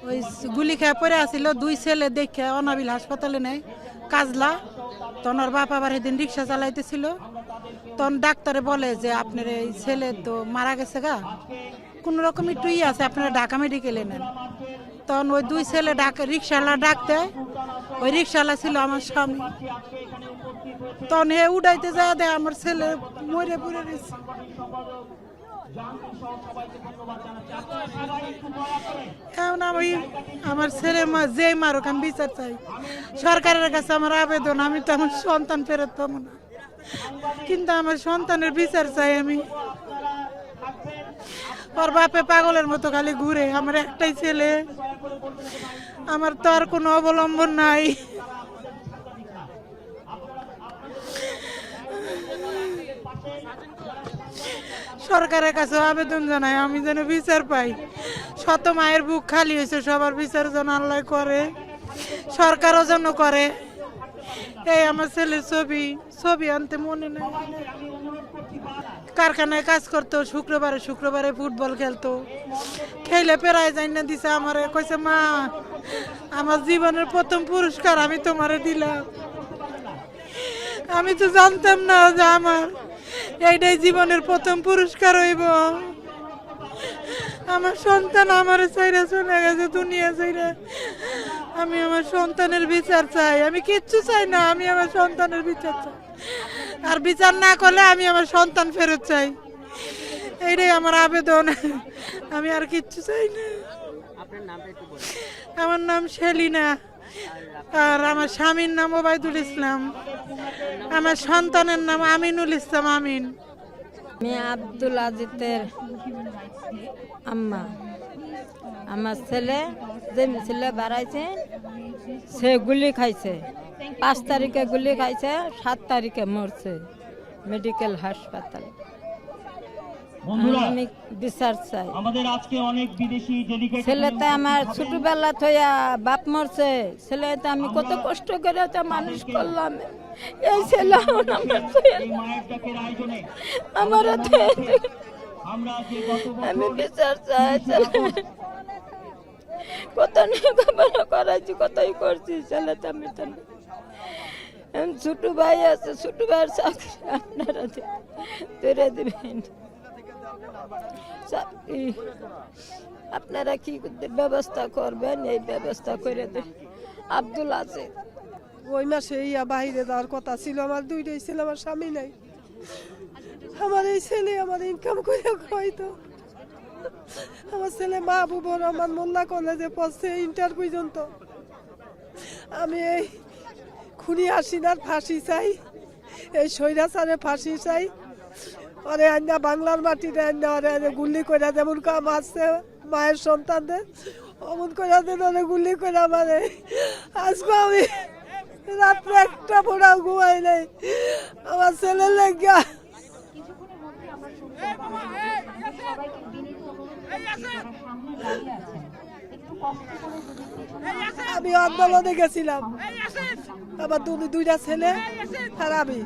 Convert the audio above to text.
ওই গুলি খেয়ে পড়ে আসছিল, দুই ছেলে দেখে অনাবিল হাসপাতালে নেয় কাজলা। তখন ওর বাপ আবার সেদিন রিক্সা চালাইতেছিল, তখন ডাক্তারে বলে যে আপনার এই ছেলে তো মারা গেছে গা, কোনো রকম একটু আছে, আপনারা ঢাকা মেডিকেলে নেন। তখন ওই দুই ছেলে রিক্সাওয়ালা ডাকতে, ওই রিক্সাওয়ালা ছিল আমার স্বামী। তখন হে উঠাইতে যায় দেয় আমার ছেলে মরে পড়ে গেছে। এখন আমি আমার ছেলে যে মারুক আমি বিচার চাই। সরকারের কাছে আমার আবেদন, আমি তো আমার সন্তান ফেরত পাবো না, কিন্তু আমার সন্তানের বিচার চাই আমি। ওর বাপে পাগলের মতো খালি ঘুরে, আমার একটাই ছেলে, আমার তো আর কোনো অবলম্বন নাই। সরকারের কাছে আবেদন জানাই আমি যেন বিচার পাই। শত মায়ের বুক খালি হয়েছে, সবার বিচার যেন আল্লাহ করে, সরকারও যেন করে। এই আমার ছেলের ছবি আনতে মনে নেই। কারখানায় কাজ করতো, শুক্রবারে ফুটবল খেলতো, খেলে পেরায় যাই না দিছে আমারে, কইছে মা আমার জীবনের প্রথম পুরস্কার আমি তোমারে দিলাম। আমি তো জানতাম না যে আমার এইটাই জীবনের প্রথম পুরস্কার হইব। আমার সন্তান আমার চাইরা চলে গেছে দুনিয়া চাইরা। আমি আমার সন্তানের বিচার চাই, আমি কিচ্ছু চাই না, আমি আমার সন্তানের বিচার চাই। আর বিচার না করলে আমি আমার সন্তান ফেরত চাই, এইটাই আমার আবেদন। আমি আর কিচ্ছু চাই না। আমার নাম সেলিনা, আর আমার স্বামীর নাম ওবায়দুল ইসলাম, আমার সন্তানের নাম আমিনুল ইসলাম আমিন। আমি আব্দুল আজিজের আম্মা। আমার ছেলে যে ছেলে বাড়াইছে সে গুলি খাইছে, 5 তারিখে গুলি খাইছে, 7 তারিখে মরছে মেডিকেল হাসপাতাল। আমি বিচার চাই। ছেলেতে আমার ছোটবেলা থইয়া বাপ মরছে, ছেলেতে আমি কত কষ্ট করে তো মানুষ করলাম। এই ছেলে আমার আমি বিচার চাই। কত লেখাপড়া করাইছি, কতই করছি, ছেলেতে আমি তো ছোট ভাই আছে, ছোট ভাইয়ের চাকরি আপনারা তুলে দিবেন। আপনারা কি ব্যবস্থা করবেন, এই ব্যবস্থা করে দেন। আব্দুল আছে ওই মাসে বাইরে যাওয়ার কথা ছিল, আমার দুইটাই ছেলে, আমার স্বামী নাই। আমার এই ছেলে আমার ইনকাম করে খাইতো। আমার ছেলে মাহবুবুর রহমান মোল্লা কলেজে পড়ছে ইন্টার পর্যন্ত। আমি এই খুনি হাসিনার ফাঁসি চাই, এই স্বৈরাচারের ফাঁসি চাই। ওরে আন্না বাংলার মাটিতে আন্না ওরে গুলি করে, যেমন কাম আসছে মায়ের সন্তানদের অমন করে দেন, ওরে গুলি করে আমারে। আজকে আমি রাত্রে একটা ফোড়াও ঘুমাই নেই আমার ছেলের লেগা। আমি আন্দোলনে গেছিলাম, আমার দুইটা ছেলে আর আমি।